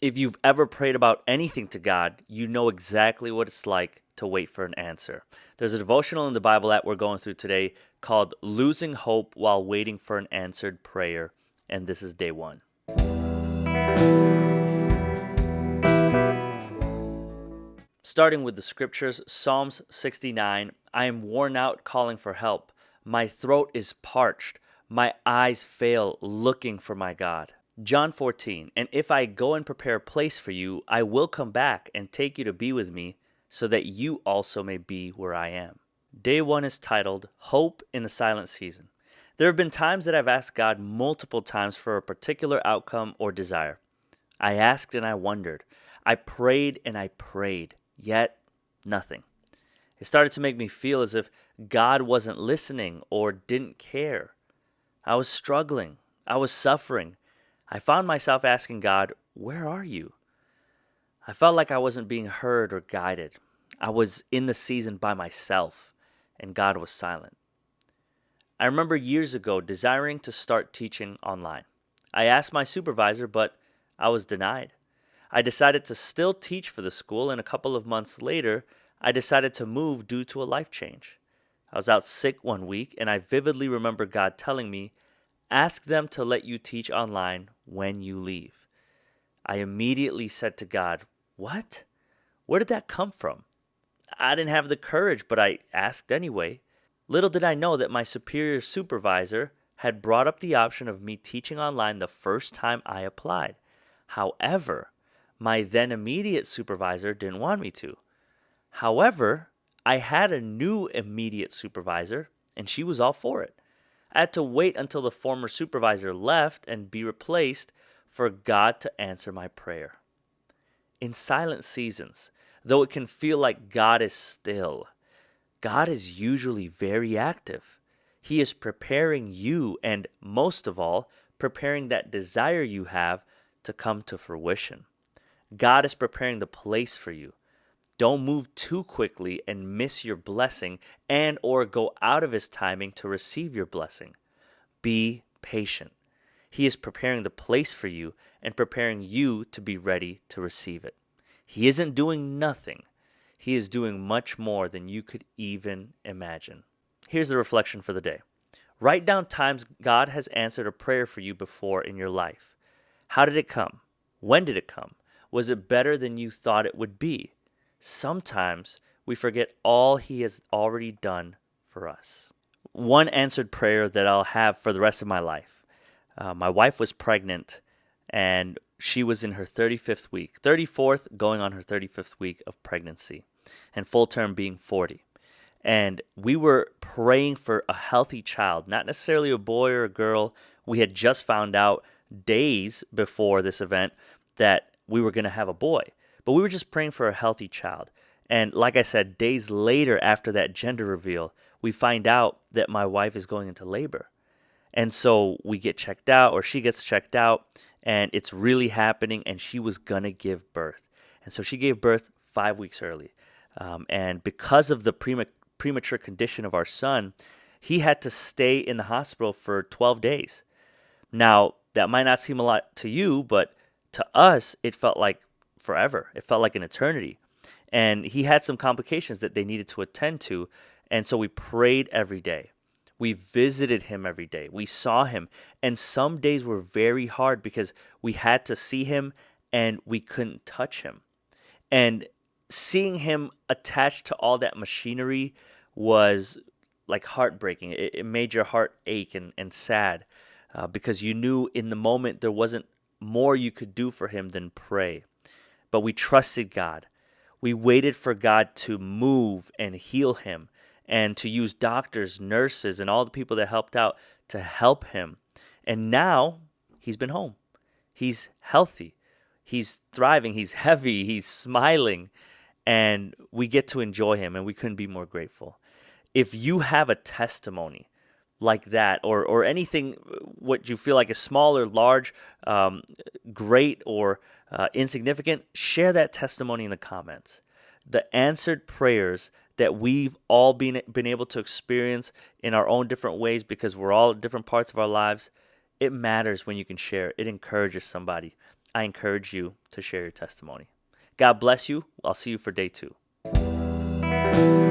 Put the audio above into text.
If you've ever prayed about anything to God, you know exactly what it's like to wait for an answer. There's a devotional in the Bible app we're going through today called Losing Hope While Waiting for an Answered Prayer, and this is day one. Starting with the scriptures, Psalms 69, I am worn out calling for help. My throat is parched. My eyes fail looking for my God. John 14, and if I go and prepare a place for you, I will come back and take you to be with me, so that you also may be where I am. Day one is titled Hope in the Silent Season. There have been times that I've asked God multiple times for a particular outcome or desire. I asked and I wondered. I prayed and I prayed, yet nothing. It started to make me feel as if God wasn't listening or didn't care. I was struggling. I was suffering. I found myself asking God, where are you? I felt like I wasn't being heard or guided. I was in the season by myself, and God was silent. I remember years ago desiring to start teaching online. I asked my supervisor, but I was denied. I decided to still teach for the school, and a couple of months later, I decided to move due to a life change. I was out sick one week, and I vividly remember God telling me, ask them to let you teach online when you leave. I immediately said to God, what? Where did that come from? I didn't have the courage, but I asked anyway. Little did I know that my superior supervisor had brought up the option of me teaching online the first time I applied. However, my then immediate supervisor didn't want me to. However, I had a new immediate supervisor, and she was all for it. I had to wait until the former supervisor left and be replaced for God to answer my prayer. In silent seasons, though it can feel like God is still, God is usually very active. He is preparing you and, most of all, preparing that desire you have to come to fruition. God is preparing the place for you. Don't move too quickly and miss your blessing and or go out of his timing to receive your blessing. Be patient. He is preparing the place for you and preparing you to be ready to receive it. He isn't doing nothing. He is doing much more than you could even imagine. Here's the reflection for the day. Write down times God has answered a prayer for you before in your life. How did it come? When did it come? Was it better than you thought it would be? Sometimes we forget all He has already done for us. One answered prayer that I'll have for the rest of my life. My wife was pregnant and she was in her 35th week, 34th, going on her 35th week of pregnancy, and full term being 40. And we were praying for a healthy child, not necessarily a boy or a girl. We had just found out days before this event that we were going to have a boy, but we were just praying for a healthy child. And like I said, days later after that gender reveal, we find out that my wife is going into labor. And so we get checked out, or she gets checked out, and it's really happening, and she was going to give birth. And so she gave birth 5 weeks early. And because of the premature condition of our son, he had to stay in the hospital for 12 days. Now, that might not seem a lot to you, but to us, it felt like forever. It felt like an eternity. And he had some complications that they needed to attend to. And so we prayed every day. We visited him every day. We saw him. And some days were very hard because we had to see him and we couldn't touch him. And seeing him attached to all that machinery was like heartbreaking. It made your heart ache and sad because you knew in the moment there wasn't more you could do for him than pray. But we trusted God. We waited for God to move and heal him and to use doctors, nurses, and all the people that helped out to help him. And now he's been home. He's healthy. He's thriving. He's heavy. He's smiling. And we get to enjoy him, and we couldn't be more grateful. If you have a testimony like that, or anything, what you feel like is small or large, great or insignificant, share that testimony in the comments. The answered prayers that we've all been able to experience in our own different ways because we're all at different parts of our lives, it matters when you can share. It encourages somebody. I encourage you to share your testimony. God bless you. I'll see you for day 2.